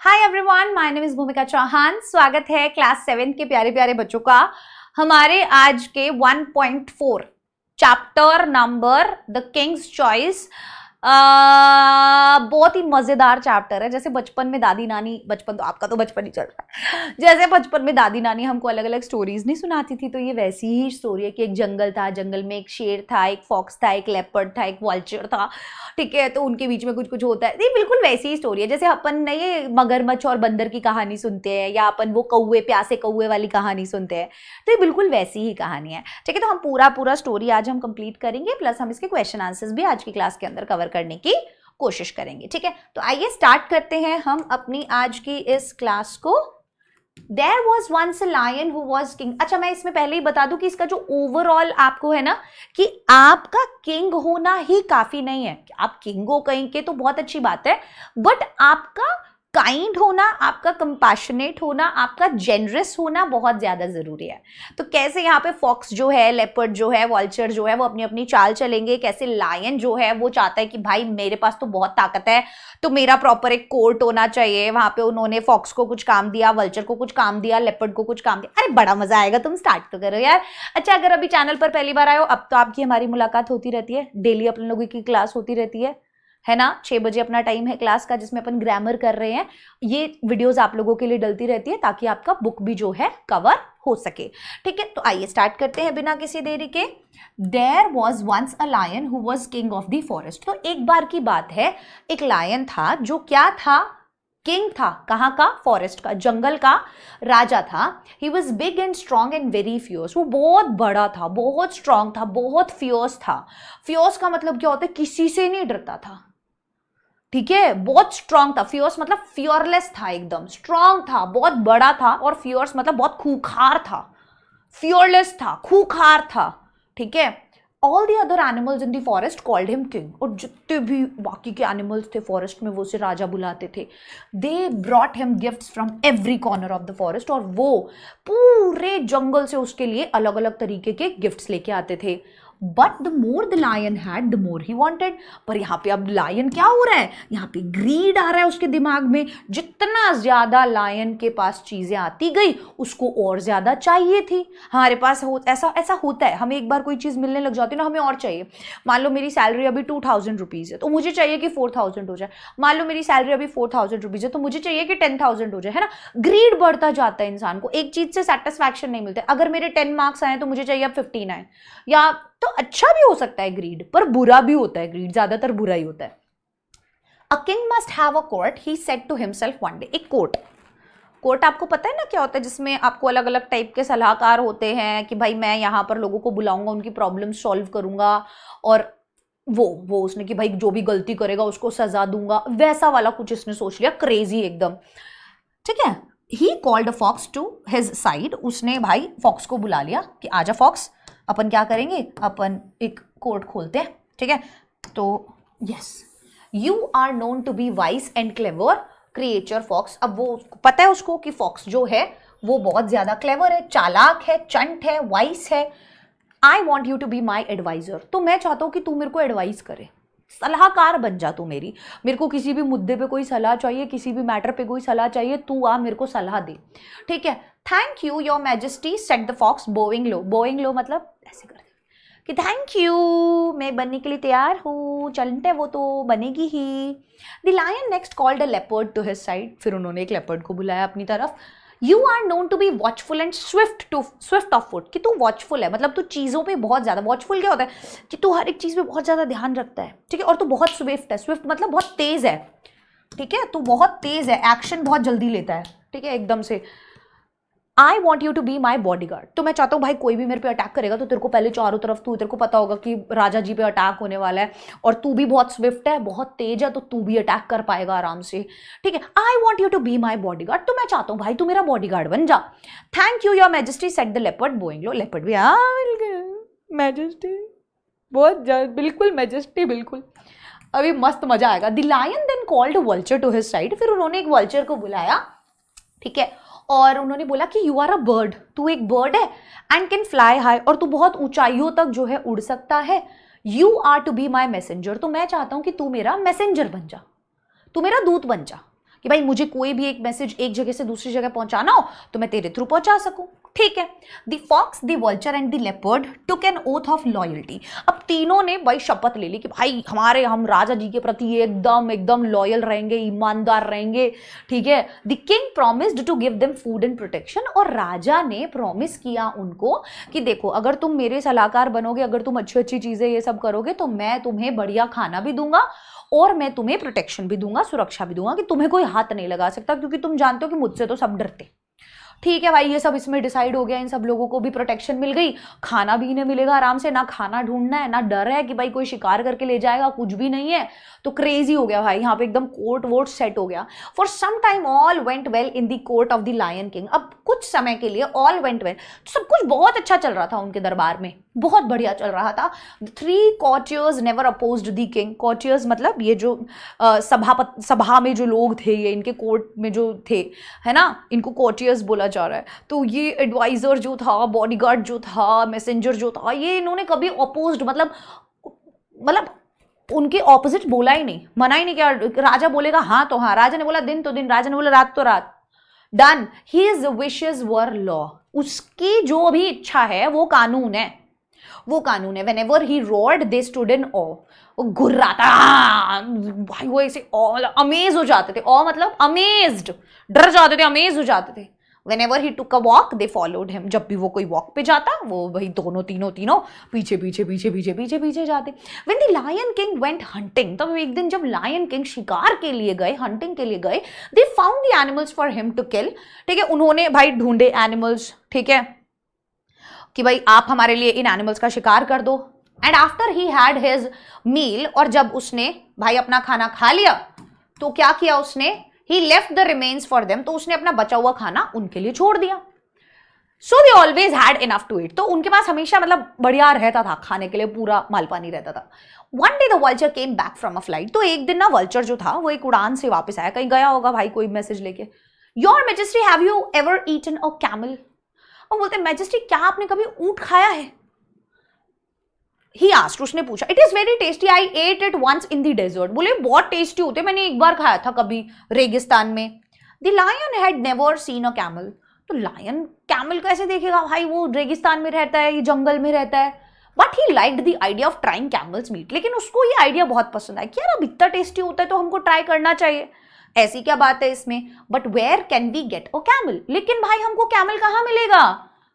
Hi everyone, my name is भूमिका चौहान। स्वागत है क्लास 7 के प्यारे प्यारे बच्चों का हमारे आज के 1.4 chapter number the Kings choice. बहुत ही मजेदार चैप्टर है। जैसे बचपन में दादी नानी, बचपन तो आपका तो बचपन ही चल रहा है, जैसे बचपन में दादी नानी हमको अलग अलग स्टोरीज नहीं सुनाती थी, तो ये वैसी ही स्टोरी है कि एक जंगल था, जंगल में एक शेर था, एक फॉक्स था, एक लेपर्ड था, एक वल्चर था। ठीक है, तो उनके बीच में कुछ कुछ होता है। ये बिल्कुल वैसी ही स्टोरी है जैसे अपन ये मगरमच्छ और बंदर की कहानी सुनते हैं, या अपन वो कौवे, प्यासे कौवे वाली कहानी सुनते हैं। तो ये बिल्कुल वैसी ही कहानी है। ठीक है, तो हम पूरा स्टोरी आज हम कंप्लीट करेंगे, प्लस हम इसके क्वेश्चन आंसर्स भी आज की क्लास के अंदर कवर करने की कोशिश करेंगे। ठीक है, तो आइए स्टार्ट करते हैं हम अपनी आज की इस क्लास को। There was once a lion who was king। अच्छा, मैं इसमें पहले ही बता दूं कि इसका जो ओवरऑल आपको है ना, कि आपका किंग होना ही काफी नहीं है। आप किंग हो कहीं के तो बहुत अच्छी बात है, बट आपका काइंड होना, आपका कंपैशनेट होना, आपका जेनरस होना बहुत ज्यादा जरूरी है। तो कैसे यहाँ पे फॉक्स जो है, लेपर्ड जो है, वॉल्चर जो है, वो अपनी अपनी चाल चलेंगे। कैसे लायन जो है वो चाहता है कि भाई मेरे पास तो बहुत ताकत है, तो मेरा प्रॉपर एक कोर्ट होना चाहिए। वहां पे उन्होंने फॉक्स को कुछ काम दिया, वल्चर को कुछ काम दिया, लेपर्ड को कुछ काम दिया। अरे बड़ा मजा आएगा, तुम स्टार्ट तो करो यार। अच्छा, अगर अभी चैनल पर पहली बार आए हो, अब तो आपकी हमारी मुलाकात होती रहती है, डेली अपन लोगों की क्लास होती रहती है ना। 6 बजे अपना टाइम है क्लास का, जिसमें अपन ग्रामर कर रहे हैं। ये वीडियोस आप लोगों के लिए डलती रहती है ताकि आपका बुक भी जो है कवर हो सके। ठीक है, तो आइए स्टार्ट करते हैं बिना किसी देरी के। There was once a lion who was king of the forest। तो एक बार की बात है, एक लायन था जो क्या था, किंग था। कहाँ का? फॉरेस्ट का, जंगल का राजा था। He was big and strong and very fierce. वो बहुत बड़ा था, बहुत स्ट्रॉन्ग था, बहुत फियर्स था। फियर्स का मतलब क्या होता है? किसी से नहीं डरता था। ठीक है, बहुत स्ट्रांग था। फियर्स मतलब फियरलेस था, एकदम स्ट्रांग था, बहुत बड़ा था। और फियर्स मतलब बहुत खूंखार था। फियरलेस था, खूंखार था। ठीक है, all the other animals in the forest called him king. और जितने भी बाकी के एनिमल्स थे फॉरेस्ट में, वो उसे राजा बुलाते थे। They brought him gifts from every corner of the forest. और वो पूरे जंगल से उसके लिए अलग अलग तरीके के गिफ्ट्स लेके आते थे। But the more the lion had the more he wanted. पर यहाँ पे अब लायन क्या हो रहा है, यहाँ पे ग्रीड आ रहा है उसके दिमाग में। जितना ज्यादा लायन के पास चीजें आती गई, उसको और ज्यादा चाहिए थी। हमारे पास ऐसा होता है, हमें एक बार कोई चीज मिलने लग जाती है ना, हमें और चाहिए। मान लो मेरी सैलरी अभी 2000 रुपीज है, तो मुझे चाहिए कि 4000 हो जाए। मान लो मेरी सैलरी अभी 4000 रुपीज है, तो मुझे चाहिए कि 10,000 हो जाए, है ना। ग्रीड बढ़ता जाता है इंसान को, एक चीज से सेटिस्फैक्शन नहीं मिलता। अगर मेरे 10 मार्क्स आए तो मुझे चाहिए अब 15 आए। या तो अच्छा भी हो सकता है ग्रीड, पर बुरा भी होता है ग्रीड, ज्यादातर बुरा ही होता है। A king must have a court, he said to himself one day. एक कोर्ट आपको पता है ना क्या होता है, जिसमें आपको अलग अलग टाइप के सलाहकार होते हैं कि भाई मैं यहाँ पर लोगों को बुलाऊंगा, उनकी प्रॉब्लम सॉल्व करूंगा, और वो उसने कि भाई जो भी गलती करेगा उसको सजा दूंगा। वैसा वाला कुछ इसने सोच लिया, क्रेजी एकदम। ठीक है, he called a fox to his side. उसने भाई फॉक्स को बुला लिया कि आजा फॉक्स, अपन क्या करेंगे, अपन एक कोर्ट खोलते हैं। ठीक है, तो yes, you are known to be wise and clever creature fox. अब वो पता है उसको कि फॉक्स जो है वो बहुत ज्यादा क्लेवर है, चालाक है, चंट है, वाइस है। I want you to be my adviser. तो मैं चाहता हूं कि तू मेरे को एडवाइस करे, सलाहकार बन जा तू मेरे को किसी भी मुद्दे पे कोई सलाह चाहिए, किसी भी मैटर पे कोई सलाह चाहिए, तू आ मेरे को सलाह दे। ठीक है, thank you your majesty said the fox bowing low. Bowing low मतलब ऐसे कर दे कि थैंक यू, मैं बनने के लिए तैयार हूँ, चलते वो तो बनेगी ही। The lion next called a leopard to his side. फिर उन्होंने एक लेपर्ड को बुलाया अपनी तरफ। You are known to be watchful and swift of foot. कि तू वॉचफुल है, मतलब तू चीज़ों पे बहुत ज़्यादा, वॉचफुल क्या होता है कि तू हर एक चीज़ पे बहुत ज़्यादा ध्यान रखता है। ठीक है, और तू बहुत स्विफ्ट है। स्विफ्ट मतलब बहुत तेज़ है। ठीक है, तू बहुत तेज़ है, एक्शन बहुत जल्दी लेता है। ठीक है, एकदम से। I want you to be my bodyguard. तो मैं चाहता हूँ भाई कोई भी मेरे पे अटैक करेगा तो तेरे को पहले चारों तरफ, तेरे को पता होगा कि राजा जी पे अटैक होने वाला है, और तू भी बहुत स्विफ्ट है, बहुत तेज है, तो तू भी अटैक कर पाएगा आराम से। ठीक है, I want you to be my bodyguard. तो मैं चाहता हूँ भाई तू मेरा बॉडी गार्ड बन जा। Thank you your majesty said the leopard bowing low. Leopard भी मैजेस्टी, बहुत बिल्कुल मैजेस्टी, बिल्कुल अभी मस्त मजा आएगा। The lion then called a vulture to his side. फिर उन्होंने एक वल्चर को बुलाया। ठीक है, और उन्होंने बोला कि यू आर अ बर्ड, तू एक बर्ड है, एंड कैन फ्लाई हाई, और तू बहुत ऊंचाइयों तक जो है उड़ सकता है। You are to be my messenger. तो मैं चाहता हूं कि तू मेरा मैसेंजर बन जा, तू मेरा दूत बन जा। कि भाई मुझे कोई भी एक मैसेज एक जगह से दूसरी जगह पहुंचाना हो तो मैं तेरे थ्रू पहुंचा सकूं, ठीक है। The fox, the vulture and the leopard took an oath of loyalty. अब तीनों ने भाई शपथ ले ली कि भाई हम राजा जी के प्रति एकदम एकदम लॉयल रहेंगे, ईमानदार रहेंगे, ठीक है। The king promised to give them food and protection, और राजा ने प्रॉमिस किया उनको कि देखो अगर तुम मेरे सलाहकार बनोगे, अगर तुम अच्छी अच्छी चीजें ये सब करोगे तो मैं तुम्हें बढ़िया खाना भी दूंगा और मैं तुम्हें प्रोटेक्शन भी दूंगा, सुरक्षा भी दूंगा, कि तुम्हें कोई हाथ नहीं लगा सकता, क्योंकि तुम जानते हो कि मुझसे तो सब डरते। ठीक है भाई, ये सब इसमें डिसाइड हो गया, इन सब लोगों को भी प्रोटेक्शन मिल गई, खाना भी इन्हें मिलेगा आराम से, ना खाना ढूंढना है, ना डर है कि भाई कोई शिकार करके ले जाएगा, कुछ भी नहीं है। तो क्रेजी हो गया भाई, यहाँ पे एकदम कोर्ट वोट सेट हो गया। For some time all went well in the court of the lion king. अब कुछ समय के लिए ऑल वेंट वेल, सब कुछ बहुत अच्छा चल रहा था उनके दरबार में, बहुत बढ़िया चल रहा था। 3 courtiers never opposed the king. courtiers मतलब ये जो सभा में जो लोग थे, ये इनके कोर्ट में जो थे, है ना, इनको courtiers बोला जा रहा है। तो ये एडवाइजर जो था, बॉडीगार्ड जो था, मैसेंजर जो था, ये इन्होंने कभी अपोज्ड मतलब उनके ऑपोजिट बोला ही नहीं, मना ही नहीं किया। राजा बोलेगा हाँ तो हाँ, राजा ने बोला दिन तो दिन, राजा ने बोला रात तो रात, डन। हिज विशेस वर लॉ। उसकी जो भी इच्छा है वो कानून है, वो कानून है। Whenever he roared, they stood in awe। वो घुर्राता भाई, वो ऐसे अमेज हो जाते थे। ऑ मतलब अमेज्ड, डर जाते थे, अमेज हो जाते थे। Whenever he took a walk, they followed him। जब भी वो कोई वॉक पे जाता, वो वही दोनों तीनों पीछे पीछे पीछे पीछे पीछे पीछे जाते। When the Lion King went hunting, तब एक दिन जब लायन किंग शिकार के लिए गए, हंटिंग के लिए गए, they found the animals for him to kill। ठीक है, उन्होंने भाई ढूंढे एनिमल्स, ठीक है, कि भाई आप हमारे लिए इन एनिमल्स का शिकार कर दो। And after he had his meal, और जब उसने भाई अपना खाना खा लिया तो क्या किया उसने, he left the remains for them, तो उसने अपना बचा हुआ खाना उनके लिए छोड़ दिया। So they always had enough to eat, तो उनके पास हमेशा मतलब बढ़िया रहता था खाने के लिए, पूरा मालपानी रहता था। One day the vulture came back from a flight, तो एक दिन ना वल्चर जो था वो एक उड़ान से वापस आया, कहीं गया होगा भाई कोई मैसेज लेके। Your majesty have you ever eaten a camel. और बोलते मैजेस्टी क्या आपने कभी ऊंट खाया है? ही आस्क्ड, उसने पूछा। It is very tasty, I ate it once in the desert. बोले बहुत टेस्टी होते, मैंने एक बार खाया था कभी रेगिस्तान में। The lion had never seen a camel, तो लायन कैमल कैसे देखेगा भाई, वो रेगिस्तान में रहता है, ये जंगल में रहता है। But he liked the idea of trying camels meat, लेकिन उसको ये आइडिया बहुत पसंद आया कि यार अब इतना टेस्टी होता है तो हमको ट्राई करना चाहिए, ऐसी क्या बात है इसमें। But where can we get a camel, लेकिन भाई हमको कैमल कहाँ मिलेगा,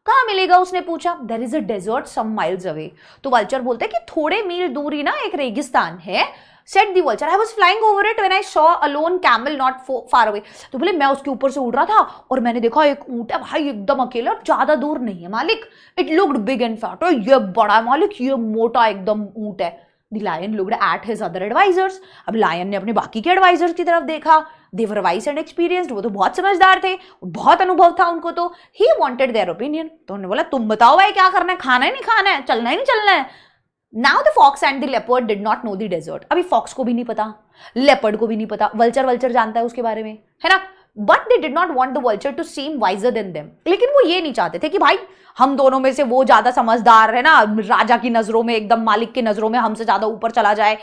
कहाँ मिलेगा, उसने पूछा। There is a desert some miles away, तो वल्चर बोलते हैं कि थोड़े मील दूरी ना एक रेगिस्तान है। Said the vulture, I was flying over it when I saw a loan camel not far away. तो बोले मैं उसके ऊपर से उड़ रहा था और मैंने देखा एक ऊंट है भाई एकदम अकेला, ज्यादा दूर नहीं है मालिक। It looked big and fat, ये बड़ा है मालिक, ये मोटा एकदम ऊंट है। The lion looked at his other advisors। अब लायन ने अपने बाकी के एडवाइजर्स की तरफ देखा। They were wise and experienced, वो तो बहुत समझदार थे, बहुत अनुभव था उनको। तो he wanted their opinion, तो उन्होंने बोला तुम बताओ भाई क्या करना है, खाना है नहीं खाना है, चलना है नहीं चलना है। Now the fox and the leopard did not know the desert। अभी फॉक्स को भी नहीं पता, लेपर्ड को भी नहीं पता, वल्चर जानता है उसके बारे में, है ना। But they did not want the vulture to seem wiser than them, लेकिन वो ये नहीं चाहते थे कि भाई हम दोनों में से वो ज्यादा समझदार है ना, राजा की नजरों में, एकदम मालिक की नजरों में हमसे ज्यादा ऊपर चला जाए,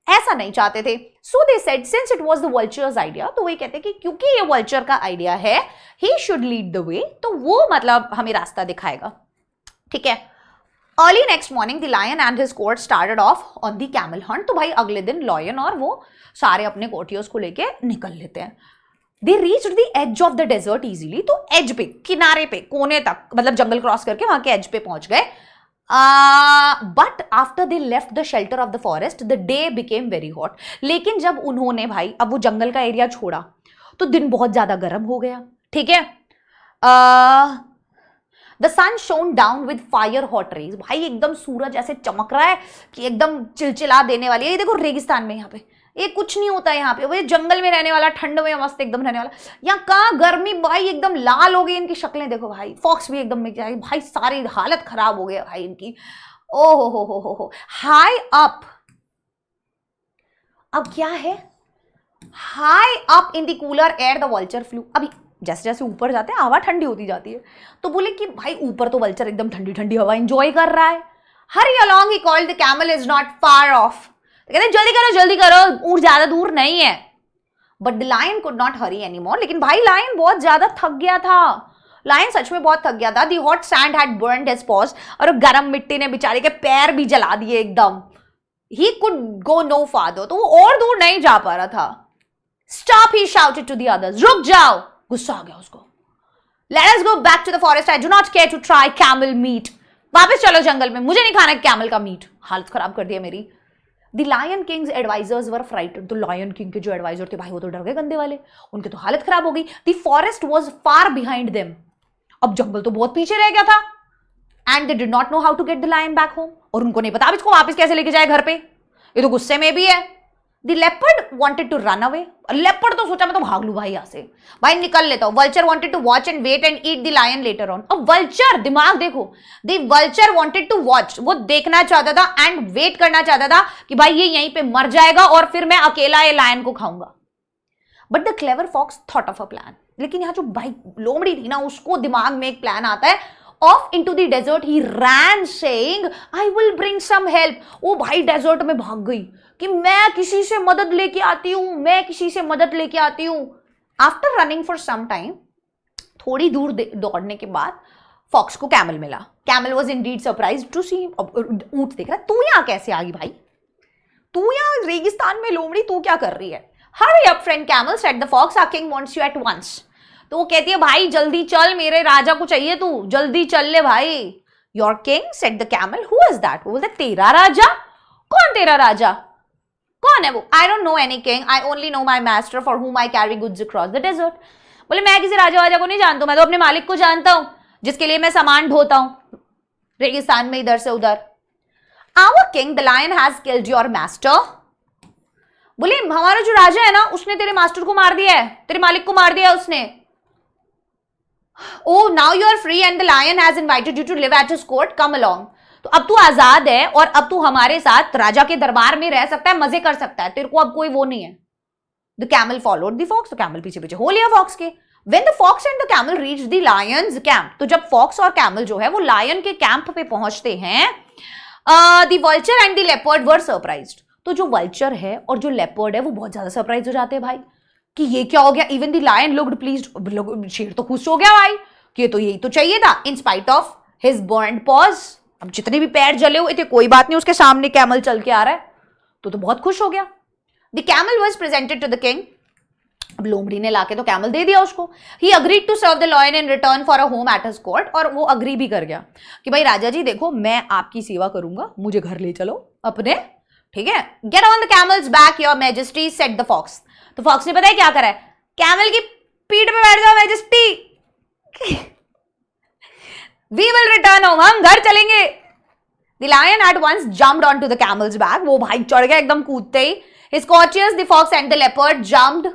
ऐसा नहीं चाहते थे। So they said since it was the vulture's idea, तो वही कहते कि क्योंकि ये वल्चर का आइडिया है, he should lead the way, तो वो मतलब हमें रास्ता दिखाएगा, ठीक है। Early next morning the lion and his court started off on the camel hunt, तो भाई अगले दिन लायन और वो सारे अपने कोर्टियर्स को लेके निकल लेते हैं। They reached the edge of the desert easily, तो एज पे, किनारे पे, कोने तक, मतलब जंगल क्रॉस करके वहां के एज पे पहुंच गए। But after they left the shelter of the forest the day became very hot, लेकिन जब उन्होंने भाई अब वो जंगल का एरिया छोड़ा तो दिन बहुत ज्यादा गर्म हो गया, ठीक है। The sun shone down with fire hot rays, भाई एकदम सूरज ऐसे चमक रहा है कि एकदम चिलचिला देने वाली है। ये देखो रेगिस्तान में यहाँ पे ये कुछ नहीं होता है, यहाँ पे वो जंगल में रहने वाला, ठंड में मस्त एकदम रहने वाला, यहाँ कहाँ गर्मी, भाई एकदम लाल हो गई इनकी शक्लें देखो भाई। फॉक्स भी एकदम में जाएगी भाई, सारी हालत खराब हो गया भाई इनकी। ओ हो हाई अप, अब क्या है, high up in the cooler air the vulture flu. अभी जैसे जैसे ऊपर जाते हैं हवा ठंडी होती जाती है, तो बोले कि भाई ऊपर तो वल्चर एकदम ठंडी ठंडी हवा एंजॉय कर रहा है। Hurry along he called the camel is not far off, कहते जल्दी करो ऊंट ज्यादा दूर नहीं है। But the lion could not hurry any more. लेकिन भाई लायन बहुत ज्यादा थक गया था, लायन सच में बहुत थक गया था। The hot sand had burned his paws, और गर्म मिट्टी ने बेचारे के पैर भी जला दिए एकदम। He could go no farther, तो वो और दूर नहीं जा पा रहा था। Stop, he shouted to the others, रुक जाओ, गुस्सा आ गया उसको। Let us go back to the forest, I do not care to try camel meat, वापस चलो जंगल में, मुझे नहीं खाना कैमल का मीट। हालत खराब कर दिया मेरी। The lion king's advisers were frightened, तो लायन किंग के जो एडवाइजर थे भाई वो तो डर गए गंदे वाले, उनके तो हालत खराब हो गई। The forest was far behind them, अब जंगल तो बहुत पीछे रह गया था। And they did not know how to get the lion back home, और उनको नहीं पता अब इसको वापस कैसे लेके जाए घर पे, ये तो गुस्से में भी है। The leopard wanted to run away, leopard तो सोचा मैं तो भाग लूं भाई यहाँ से, भाई निकल लेता हूं। Vulture wanted to watch and wait and eat the lion later on. अब वल्चर, दिमाग देखो, the vulture wanted to watch, वो देखना चाहता था एंड वेट करना चाहता था कि भाई ये यहीं पे मर जाएगा और फिर मैं अकेला ये लायन को खाऊंगा। But the clever fox thought of a plan, लेकिन यहाँ जो भाई लोमड़ी थी ना उसको दिमाग में एक प्लान आता है। Off into the desert he ran saying I will bring some help। वो भाई डेजर्ट में भाग गई कि मैं किसी से मदद लेके आती हूं, मैं किसी से मदद लेके आती हूं। After running for some time, थोड़ी दूर दौड़ने के बाद फॉक्स को कैमल मिला। Camel was indeed surprised to see, ऊंट देख रहा है, तू यहाँ कैसे आ गई भाई, तू यहाँ रेगिस्तान में लोमड़ी तू क्या कर रही है। Hurry up friend camel, said the fox, our king wants you at once. तो वो कहती है भाई जल्दी चल, मेरे राजा को चाहिए तू, जल्दी चल ले भाई। Your king, said the camel, who is that. वो बोलते तेरा राजा, कौन तेरा राजा, कौन है वो। I don't know any king, I only know my master for whom I carry goods across the desert. बोले मैं किसी राजा वाजा को नहीं जानता, मैं तो अपने मालिक को जानता हूं जिसके लिए मैं सामान ढोता हूं रेगिस्तान में इधर से उधर। Our king, the lion has killed your master. बोले हमारा जो राजा है ना उसने तेरे मास्टर को मार दिया है, तेरे मालिक को मार दिया है उसने। Oh, now you are free and the lion has invited you to live at his court. Come along. तो अब तू आजाद है और अब तू हमारे साथ राजा के दरबार में रह सकता है, मजे कर सकता है, तेरे को अब कोई वो नहीं है। The camel followed the fox, तो कैमल पीछे पीछे हो लिया फॉक्स के। When the fox and the camel reached the lion's camp, तो जब फॉक्स और कैमल जो है वो लायन के कैंप पे पहुंचते हैं, the vulture and the leopard were surprised। तो जो वल्चर है और जो लेपर्ड है वो बहुत ज्यादा सरप्राइज हो जाते हैं भाई कि ये क्या हो गया। Even the lion looked pleased, शेर तो खुश हो गया भाई कि ये तो यही तो चाहिए था। In spite of his burned pause, अब जितने भी पैर जले हुए थे कोई बात नहीं, उसके सामने कैमल चल के आ रहा है तो बहुत खुश हो गया। The camel was presented to the king, अब लोमड़ी ने लाके तो कैमल दे दिया उसको। He agreed to serve the lion in return for a home at his court, और वो अग्री भी कर गया कि भाई राजा जी देखो मैं आपकी सेवा करूंगा, मुझे घर ले चलो अपने, ठीक है। Get on the camel's back your majesty, said the fox. तो फॉक्स ने पता है क्या करा है, कैमल की पीठ पे बैठ जाओ majesty, we will return home, हम घर चलेंगे। The lion at once jumped on to the camel's back, वो भाई चढ़ गया एकदम कूदते ही। His courtiers the fox and the leopard jumped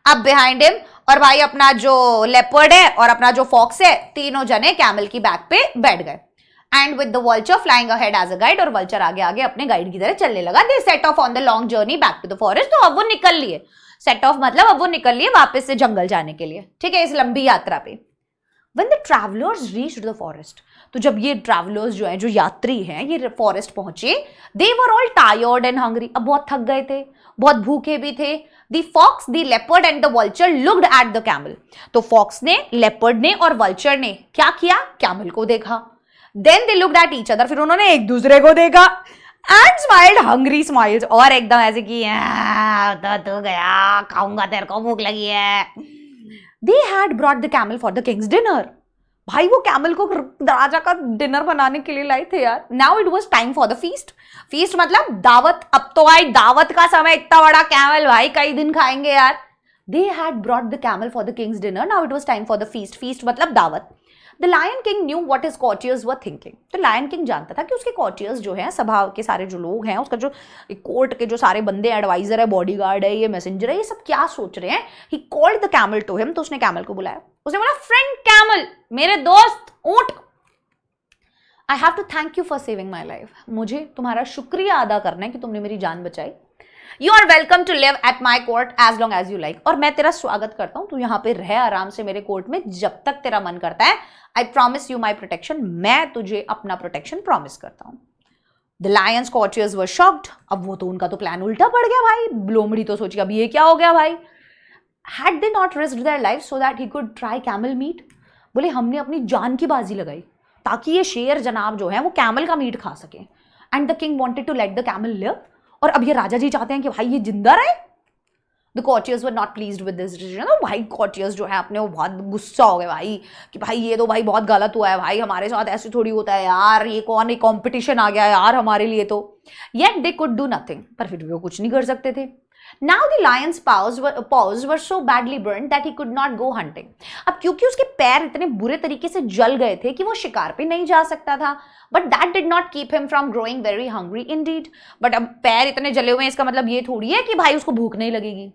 up behind him, और भाई अपना जो लेपर्ड है और अपना जो फॉक्स है तीनों जने कैमल की बैक पे बैठ गए। And with the vulture flying ahead as a guide, और वल्चर आगे आगे अपने गाइड की तरह चलने लगा। They set off on the long journey back to the forest, तो अब वो निकल लिए, सेट ऑफ मतलब अब वो निकल लिए वापस से जंगल जाने के लिए, ठीक है, इस लंबी यात्रा पे। When the travelers reached the forest, तो जब ये ट्रैवलर्स जो हैं, जो यात्री हैं, ये फॉरेस्ट पहुंचे, they were all tired and hungry, अब बहुत थक गए थे, बहुत भूखे भी थे। The fox, the leopard and the vulture looked at the camel, तो फॉक्स ने, लेपर्ड ने और वल्चर ने क्या किया, कैमल को देखा। Then they looked at each other, फिर उन्होंने एक दूसरे को देखा, and smiled hungry smiles, और एकदम ऐसे कि तो गया, खाऊंगा, तेरे को भूख लगी है। They had brought the camel for the king's dinner, भाई वो कैमल को राजा का डिनर बनाने के लिए लाए थे यार। Now it was time for the feast, feast मतलब दावत, अब तो आई दावत का समय, इतना बड़ा कैमल भाई कई दिन खाएंगे यार। They had brought the camel for the king's dinner, now it was time for the feast, feast मतलब दावत। The Lion King knew what his courtiers were thinking, तो Lion King जानता था कि उसके courtiers जो हैं, सभा के सारे जो लोग हैं, उसका जो कोर्ट के जो सारे बंदे, एडवाइजर है, बॉडीगार्ड है, ये मैसेंजर है, ये सब क्या सोच रहे हैं। He called the camel to him, तो उसने कैमल को बुलाया, उसने बोला फ्रेंड कैमल, मेरे दोस्त ऊंट, I have to thank you for saving my life, मुझे तुम्हारा शुक्रिया अदा करना है कि तुमने मेरी जान बचाई। You are welcome to live at my court as long as you like, और मैं तेरा स्वागत करता हूं, तू यहाँ पे रह आराम से मेरे कोर्ट में जब तक तेरा मन करता है। I promise you my protection, मैं तुझे अपना प्रोटेक्शन प्रॉमिस करता हूं। The lion's courtiers were shocked, अब वो तो उनका तो प्लान उल्टा पड़ गया भाई, लोमड़ी तो सोची अब ये क्या हो गया भाई, had they not risked their life so that he could try camel meat? बोले हमने अपनी जान की बाजी लगाई ताकि ये शेर जनाब जो है वो कैमल का मीट खा सके. And the king wanted to let the camel live. और अब ये राजा जी चाहते हैं कि भाई ये जिंदा रहे. The courtiers were not pleased with this decision. तो भाई कॉर्टियर्स जो है अपने वो बहुत गुस्सा हो गए भाई कि भाई ये तो भाई बहुत गलत हुआ है भाई, हमारे साथ ऐसे थोड़ी होता है यार, ये कौन एक कॉम्पिटिशन आ गया यार हमारे लिए तो. Yet they could do nothing. पर फिर भी वो कुछ नहीं कर सकते थे. Now the lion's paws were so badly burnt that he could not go hunting. अब क्योंकि उसके पैर इतने बुरे तरीके से जल गए थे कि वो शिकार पे नहीं जा सकता था. But that did not keep him from growing very hungry indeed. But अब पैर इतने जले हुए हैं इसका मतलब ये थोड़ी है कि भाई उसको भूख नहीं लगेगी.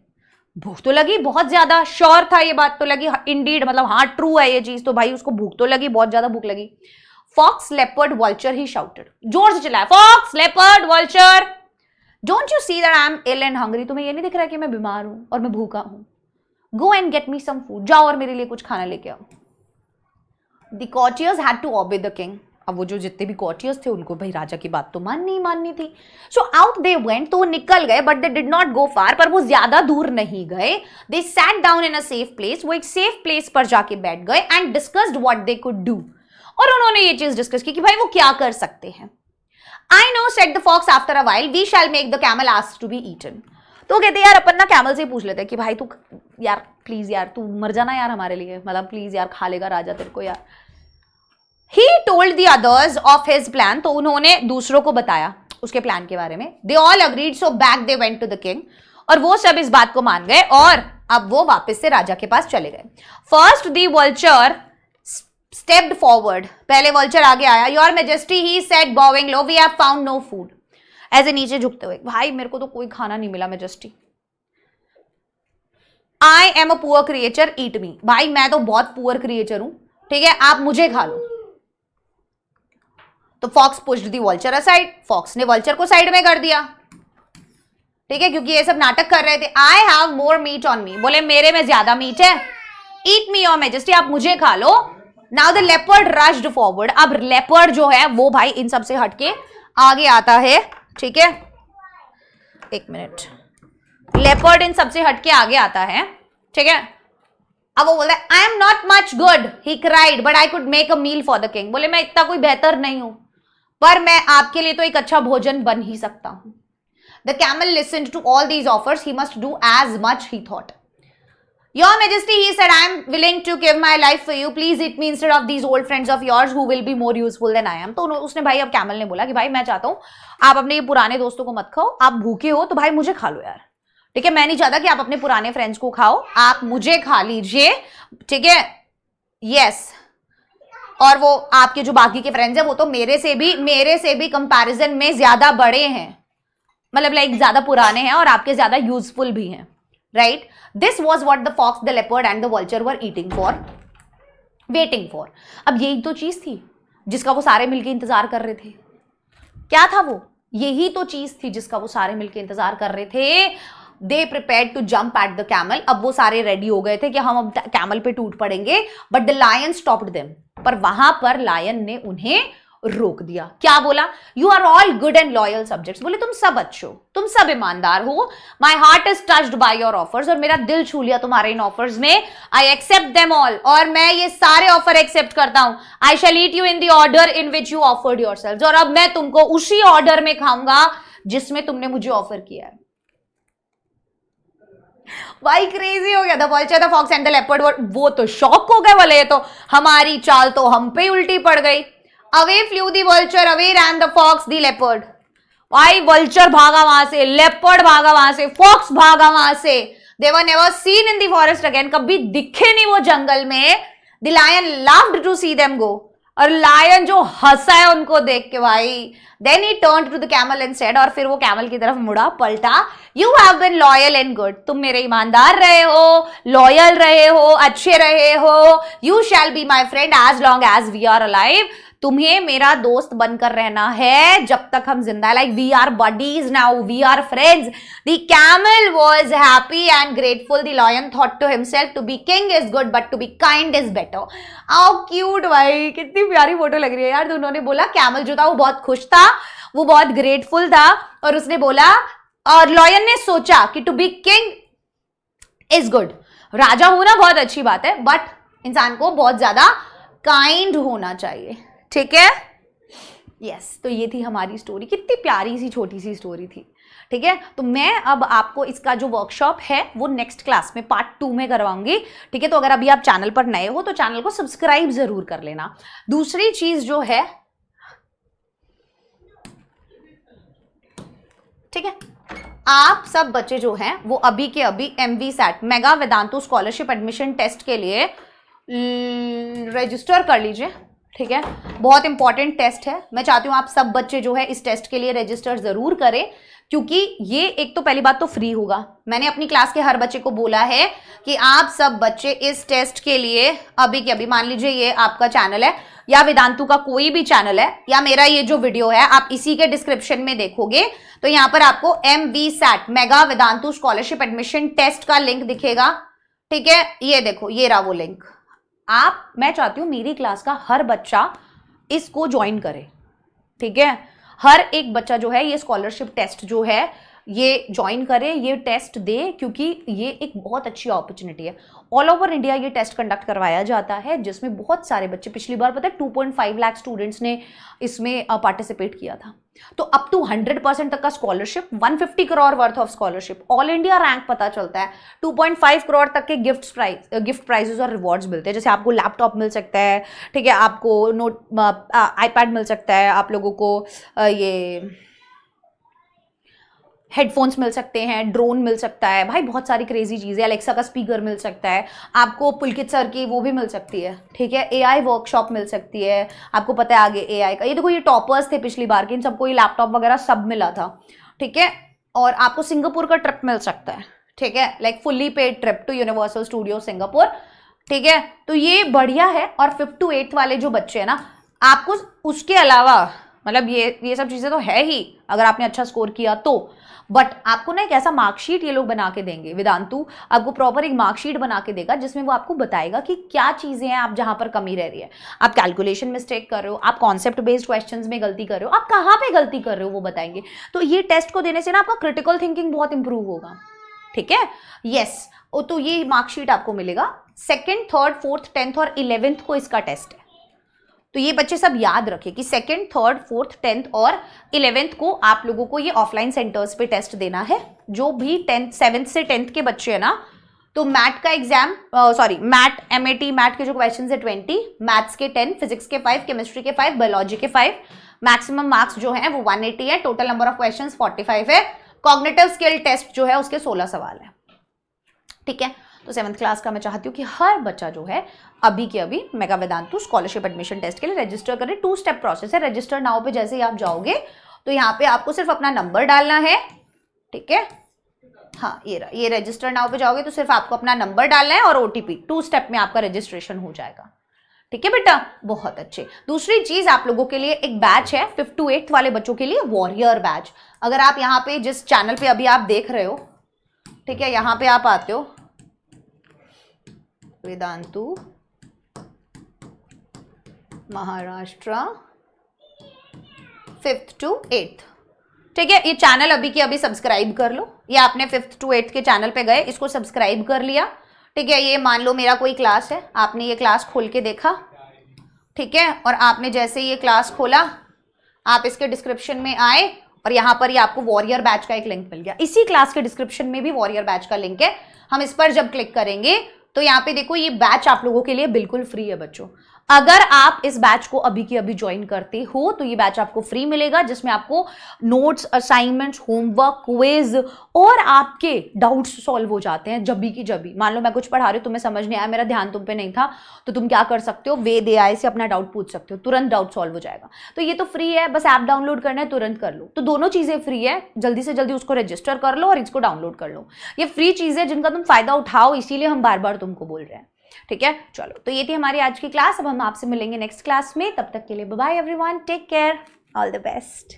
भूख तो लगी बहुत ज्यादा, श्योर था ये बात तो लगी. इंडीड मतलब हाँ ट्रू है ये चीज, तो भाई उसको भूख तो लगी, बहुत ज्यादा भूख लगी. Fox leopard vulture he shouted. जोर से चिल्लाया, fox leopard vulture, don't you see that I am ill and hungry? तुम्हें ये नहीं दिख रहा कि मैं बीमार हूं और मैं भूखा हूं? Go and get me some food. जाओ और मेरे लिए कुछ खाना लेके आओ. The courtiers had to obey the king. अब वो जो जितने भी कॉर्टियर्स थे उनको भाई राजा की बात तो माननी थी. So out they went. तो वो निकल गए but they did not go far. पर वो ज्यादा दूर नहीं गए. They sat down in a safe place. वो एक सेफ प्लेस पर जाके बैठ गए and discussed what they could do. और उन्होंने ये चीज डिस्कस की कि भाई वो क्या कर सकते हैं. I know, said the fox after a while, we shall make the camel ask to be eaten. तो कहते यार अपन ना कैमल से ही पूछ लेते हैं कि भाई तू यार प्लीज यार तू मर जाना यार हमारे लिए, मतलब प्लीज यार खा लेगा राजा तेरे को यार. He told the others of his plan. तो उन्होंने दूसरों को बताया उसके प्लान के बारे में. They all agreed, so back they went to the king. और वो सब इस बात को मान गए और अब वो वापस से राजा के पास चले गए. First the vulture stepped forward. पहले वल्चर आगे आया. Your Majesty, he said bowing low, we have found no food. ऐसे नीचे झुकते हुए, भाई मेरे को तो कोई खाना नहीं मिला Majesty. I am a poor creature, eat me. भाई मैं तो बहुत पुअर क्रिएचर हूं, ठीक है, आप मुझे खा लो. तो फॉक्स पुश्ड दी वल्चर असाइड. फॉक्स ने वल्चर को साइड में कर दिया, ठीक है, क्योंकि ये सब नाटक कर रहे थे. I have more meat on me. बोले मेरे में ज्यादा मीट है. Eat me, Your Majesty, आप मुझे खा लो. Now the leopard rushed forward. अब लेपर्ड जो है वो भाई इन सब से हटके आगे आता है, ठीक है, एक मिनट. लेपर्ड इन सब से हटके आगे आता है, ठीक है. अब वो बोलता है I am not much good, he cried, but I could make a meal for the king. बोले मैं इतना कोई बेहतर नहीं हूं पर मैं आपके लिए तो एक अच्छा भोजन बन ही सकता हूं. The camel listened to all these offers. He must do as much he thought. Your Majesty, he said, I am willing to give my life for you. Please eat me instead of these old friends of yours who will be more useful than I am. तो उसने भाई अब camel ने बोला कि भाई मैं चाहता हूँ आप अपने ये पुराने दोस्तों को मत खाओ, आप भूखे हो तो भाई मुझे खा लो यार, ठीक है. मैं नहीं चाहता कि आप अपने पुराने फ्रेंड्स को खाओ, आप मुझे खा लीजिए, ठीक है. यस. और वो आपके जो बाकी के फ्रेंड्स हैं वो तो मेरे से भी कंपैरिजन में ज्यादा बड़े हैं, मतलब लाइक ज्यादा पुराने हैं और आपके ज्यादा यूजफुल भी हैं, right. This was what the fox, the leopard and the vulture were waiting for. अब यही तो चीज थी जिसका वो सारे मिलके इंतजार कर रहे थे. क्या था वो? यही तो चीज थी जिसका वो सारे मिलके इंतजार कर रहे थे. They prepared to jump at the camel. अब वो सारे रेडी हो गए थे कि हम अब कैमल पे टूट पड़ेंगे. But the lion stopped them. पर वहां पर लायन ने उन्हें रोक दिया. क्या बोला? You are all good and loyal subjects. बोले तुम सब अच्छे हो, तुम सब ईमानदार हो. My heart is touched by your offers. और मेरा दिल छू लिया तुम्हारे इन ऑफर्स में. I accept them all. और मैं ये सारे ऑफर एक्सेप्ट करता हूं. I shall eat you in the order in which you offered yourselves. और अब मैं तुमको उसी ऑर्डर में खाऊंगा जिसमें तुमने मुझे ऑफर किया है. भाई क्रेजी हो गया था. Vulture, the fox and the leopard वो तो शॉक हो गए. बोले ये तो हमारी चाल तो हम पे उल्टी पड़ गई. Away flew the vulture, away ran the fox, the leopard. भाई वल्चर भागा वहां से, लेपर्ड भागा वहां से, फॉक्स भागा वहां से. They were never seen in the forest again. कभी दिखे नहीं वो जंगल में. The lion laughed to see them go. और लायन जो हंसा है उनको देख के भाई. Then he turned to the camel and said, और फिर वो कैमल की तरफ मुड़ा, पलटा. You have been loyal and good. तुम मेरे ईमानदार रहे हो, लॉयल रहे हो, अच्छे रहे हो. You shall be my friend as long as we are alive. तुम्हें मेरा दोस्त बनकर रहना है जब तक हम जिंदा है. Like we are buddies now, we are friends. The camel was happy and grateful. The lion thought to himself, to be king is good but to be kind is better. How cute भाई, कितनी प्यारी photo लग रही है यार. दोनों ने बोला, कैमल जो था वो बहुत खुश था, वो बहुत ग्रेटफुल था. और उसने बोला, और लॉयन ने सोचा कि to be king is good, राजा होना बहुत अच्छी बात है, बट इंसान को बहुत ज्यादा काइंड होना चाहिए, ठीक है। यस, तो ये थी हमारी स्टोरी, कितनी प्यारी सी छोटी सी स्टोरी थी, ठीक है। तो मैं अब आपको इसका जो वर्कशॉप है वो नेक्स्ट क्लास में पार्ट 2 में करवाऊंगी, ठीक है। तो अगर अभी आप चैनल पर नए हो तो चैनल को सब्सक्राइब जरूर कर लेना। दूसरी चीज जो है, ठीक है, आप सब बच्चे जो हैं वो अभी के अभी MVSAT mega Vedantu scholarship admission test के लिए रजिस्टर कर लीजिए, ठीक है। बहुत इंपॉर्टेंट टेस्ट है, मैं चाहती हूं आप सब बच्चे जो है इस टेस्ट के लिए रजिस्टर जरूर करें, क्योंकि ये एक तो पहली बात तो फ्री होगा। मैंने अपनी क्लास के हर बच्चे को बोला है कि आप सब बच्चे इस टेस्ट के लिए अभी के अभी, मान लीजिए ये आपका चैनल है या वेदांतु का कोई भी चैनल है या मेरा ये जो वीडियो है आप इसी के डिस्क्रिप्शन में देखोगे तो यहां पर आपको MVSAT mega Vedantu scholarship admission test का लिंक दिखेगा, ठीक है। ये देखो, ये रहा वो लिंक। मैं चाहती हूं मेरी क्लास का हर बच्चा इसको ज्वाइन करे, ठीक है। हर एक बच्चा जो है ये स्कॉलरशिप टेस्ट जो है ये ज्वाइन करे, ये टेस्ट दे, क्योंकि ये एक बहुत अच्छी अपॉर्चुनिटी है। ऑल ओवर इंडिया ये टेस्ट कंडक्ट करवाया जाता है, जिसमें बहुत सारे बच्चे, पिछली बार पता है 2.5 लाख स्टूडेंट्स ने इसमें पार्टिसिपेट किया था। तो अप टू 100% तक का scholarship, 150 crore worth of scholarship, all India rank पता चलता है, 2.5 करोड़ तक के गिफ्ट प्राइजेस और रिवॉर्ड्स मिलते हैं। जैसे आपको लैपटॉप मिल सकता है, ठीक है, आपको iPad मिल सकता है, आप लोगों को ये हेडफोन्स मिल सकते हैं, ड्रोन मिल सकता है, भाई बहुत सारी क्रेजी चीज़ें, अलेक्सा का स्पीकर मिल सकता है आपको, पुलकित सर की वो भी मिल सकती है, ठीक है। AI वर्कशॉप मिल सकती है, आपको पता है आगे AI का। ये देखो, ये टॉपर्स थे पिछली बार के, इन सबको ये लैपटॉप वगैरह सब मिला था, ठीक है। और आपको सिंगापुर का ट्रिप मिल सकता है, ठीक है, like fully paid trip to universal studio Singapore, ठीक है। तो ये बढ़िया है। और 5th to 8th वाले जो बच्चे हैं ना, आपको उसके अलावा, मतलब ये सब चीज़ें तो है ही अगर आपने अच्छा स्कोर किया तो, बट आपको ना एक ऐसा मार्कशीट ये लोग बना के देंगे, वेदांतु आपको प्रॉपर एक मार्कशीट बना के देगा जिसमें वो आपको बताएगा कि क्या चीज़ें हैं आप जहां पर कमी रह रही है, आप कैलकुलेशन मिस्टेक कर रहे हो, आप कॉन्सेप्ट बेस्ड क्वेश्चंस में गलती कर रहे हो, आप कहाँ पे गलती कर रहे हो वो बताएंगे। तो ये टेस्ट को देने से ना आपका क्रिटिकल थिंकिंग बहुत इंप्रूव होगा, ठीक है। यस, तो ये मार्कशीट आपको मिलेगा। 2nd, 3rd, 4th, 10th और 11th को इसका टेस्ट है। तो ये बच्चे सब याद रखें कि 2nd, 3rd, 4th, 10th और 11th को आप लोगों को ये ऑफलाइन सेंटर्स पे टेस्ट देना है। जो भी 7th से 10th के बच्चे हैं ना, तो मैट का एग्जाम, मैट MAT मैट के जो क्वेश्चन है 20, मैथ्स के 10, फिजिक्स के 5, केमिस्ट्री के 5, बायोलॉजी के 5, मैक्सिमम मार्क्स जो है वो 180 है, टोटल नंबर ऑफ क्वेश्चन 45 है, कॉग्निटिव स्किल टेस्ट जो है उसके 16 सवाल है, ठीक है। तो 7th क्लास का मैं चाहती हूँ कि हर बच्चा जो है अभी के अभी mega Vedantu scholarship admission test के लिए रजिस्टर करें। 2 स्टेप प्रोसेस है। रजिस्टर नाउ पे जैसे ही आप जाओगे तो यहाँ पे आपको सिर्फ अपना नंबर डालना है, ठीक है। हाँ, ये रजिस्टर नाउ पे जाओगे तो सिर्फ आपको अपना नंबर डालना है और OTP, 2 स्टेप में आपका रजिस्ट्रेशन हो जाएगा, ठीक है बेटा, बहुत अच्छे। दूसरी चीज आप लोगों के लिए एक बैच है 5th to 8th वाले बच्चों के लिए, वॉरियर बैच। अगर आप यहाँ पे जिस चैनल पे अभी आप देख रहे हो, ठीक है, यहाँ पे आप आते हो Vedantu Maharashtra 5th to 8th, ठीक है। ये चैनल अभी के अभी सब्सक्राइब कर लो। ये आपने 5th to 8th के चैनल पे गए, इसको सब्सक्राइब कर लिया, ठीक है। ये मान लो मेरा कोई क्लास है, आपने ये क्लास खोल के देखा, ठीक है, और आपने जैसे ये क्लास खोला, आप इसके डिस्क्रिप्शन में आए और यहाँ पर ये आपको वॉरियर बैच का एक लिंक मिल गया। इसी क्लास के डिस्क्रिप्शन में भी वॉरियर बैच का लिंक है। हम इस पर जब क्लिक करेंगे तो यहाँ पे देखो ये बैच आप लोगों के लिए बिल्कुल फ्री है बच्चों। अगर आप इस बैच को अभी के अभी ज्वाइन करते हो तो ये बैच आपको फ्री मिलेगा, जिसमें आपको नोट्स, असाइनमेंट्स, होमवर्क, क्विज और आपके डाउट्स सॉल्व हो जाते हैं जब भी की जब भी। मान लो मैं कुछ पढ़ा रही हूँ, तुम्हें समझ नहीं आया, मेरा ध्यान तुम पे नहीं था, तो तुम क्या कर सकते हो, वेद AI से अपना डाउट पूछ सकते हो, तुरंत डाउट सॉल्व हो जाएगा। तो ये तो फ्री है, बस ऐप डाउनलोड करना है, तुरंत कर लो। तो दोनों चीजें फ्री है, जल्दी से जल्दी उसको रजिस्टर कर लो और इसको डाउनलोड कर लो। ये फ्री चीज है जिनका तुम फायदा उठाओ, इसीलिए हम बार बार तुमको बोल रहे हैं, ठीक है। चलो, तो ये थी हमारी आज की क्लास। अब हम आपसे मिलेंगे नेक्स्ट क्लास में। तब तक के लिए bye bye everyone, take care, all the best.